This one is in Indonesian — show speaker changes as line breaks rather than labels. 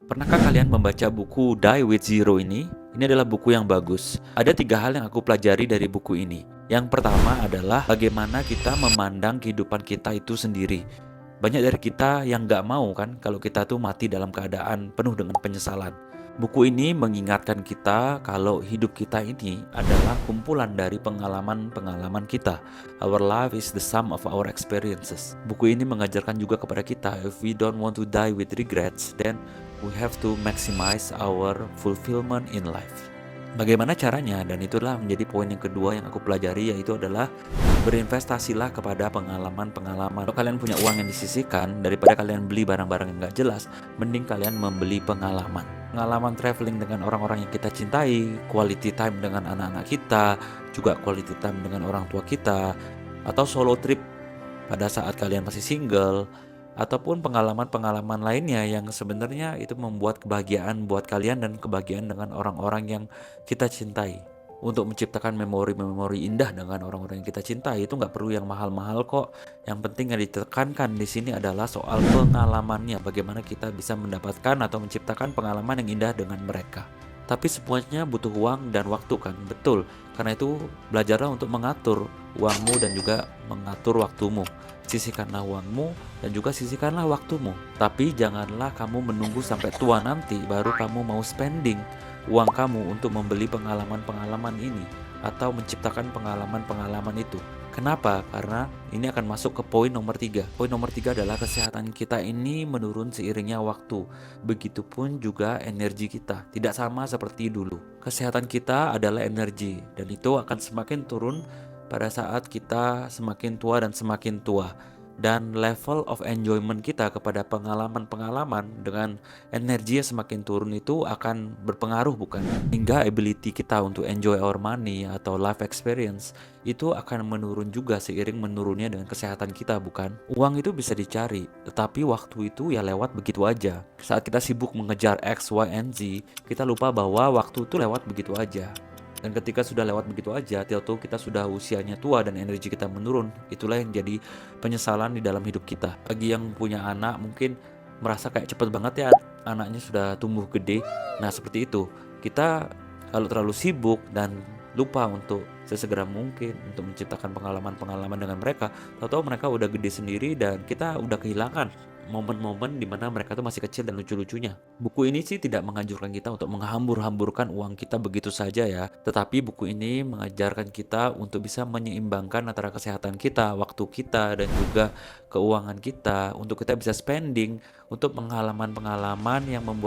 Pernahkah kalian membaca buku Die with Zero ini? Ini adalah buku yang bagus. Ada 3 hal yang aku pelajari dari buku ini. Yang pertama adalah bagaimana kita memandang kehidupan kita itu sendiri. Banyak dari kita yang gak mau kan kalau kita tuh mati dalam keadaan penuh dengan penyesalan. Buku ini mengingatkan kita kalau hidup kita ini adalah kumpulan dari pengalaman-pengalaman kita. Our life is the sum of our experiences. Buku ini mengajarkan juga kepada kita, if we don't want to die with regrets, then we have to maximize our fulfillment in life. Bagaimana caranya? Dan itulah menjadi poin yang kedua yang aku pelajari, yaitu adalah berinvestasilah kepada pengalaman-pengalaman. Kalau kalian punya uang yang disisihkan, daripada kalian beli barang-barang yang gak jelas, mending kalian membeli pengalaman. Pengalaman traveling dengan orang-orang yang kita cintai, quality time dengan anak-anak kita, juga quality time dengan orang tua kita, atau solo trip pada saat kalian masih single, ataupun pengalaman-pengalaman lainnya yang sebenarnya itu membuat kebahagiaan buat kalian dan kebahagiaan dengan orang-orang yang kita cintai. Untuk menciptakan memori-memori indah dengan orang-orang yang kita cintai itu nggak perlu yang mahal-mahal kok. Yang penting yang ditekankan di sini adalah soal pengalamannya, bagaimana kita bisa mendapatkan atau menciptakan pengalaman yang indah dengan mereka. Tapi semuanya butuh uang dan waktu kan, betul. Karena itu belajarlah untuk mengatur uangmu dan juga mengatur waktumu. Sisihkanlah uangmu dan juga sisihkanlah waktumu. Tapi janganlah kamu menunggu sampai tua nanti baru kamu mau spending uang kamu untuk membeli pengalaman-pengalaman ini atau menciptakan pengalaman-pengalaman itu. Kenapa? Karena ini akan masuk ke poin nomor 3. Poin nomor 3 adalah kesehatan kita ini menurun seiringnya waktu. Begitupun juga energi kita, tidak sama seperti dulu. Kesehatan kita adalah energi dan itu akan semakin turun pada saat kita semakin tua dan semakin tua. Dan level of enjoyment kita kepada pengalaman-pengalaman dengan energi yang semakin turun itu akan berpengaruh bukan? Hingga ability kita untuk enjoy our money atau life experience itu akan menurun juga seiring menurunnya dengan kesehatan kita bukan? Uang itu bisa dicari, tetapi waktu itu ya lewat begitu aja. Saat kita sibuk mengejar X, Y, and Z, kita lupa bahwa waktu itu lewat begitu aja. Dan ketika sudah lewat begitu aja, tahu kita sudah usianya tua dan energi kita menurun. Itulah yang jadi penyesalan di dalam hidup kita. Bagi yang punya anak mungkin merasa kayak cepet banget ya anaknya sudah tumbuh gede. Nah seperti itu, kita kalau terlalu sibuk dan lupa untuk sesegera mungkin untuk menciptakan pengalaman-pengalaman dengan mereka, tahu-tahu mereka udah gede sendiri dan kita udah kehilangan momen-momen di mana mereka tuh masih kecil dan lucu-lucunya. Buku ini sih tidak menganjurkan kita untuk menghambur-hamburkan uang kita begitu saja ya, tetapi buku ini mengajarkan kita untuk bisa menyeimbangkan antara kesehatan kita, waktu kita, dan juga keuangan kita untuk kita bisa spending untuk pengalaman-pengalaman yang membuat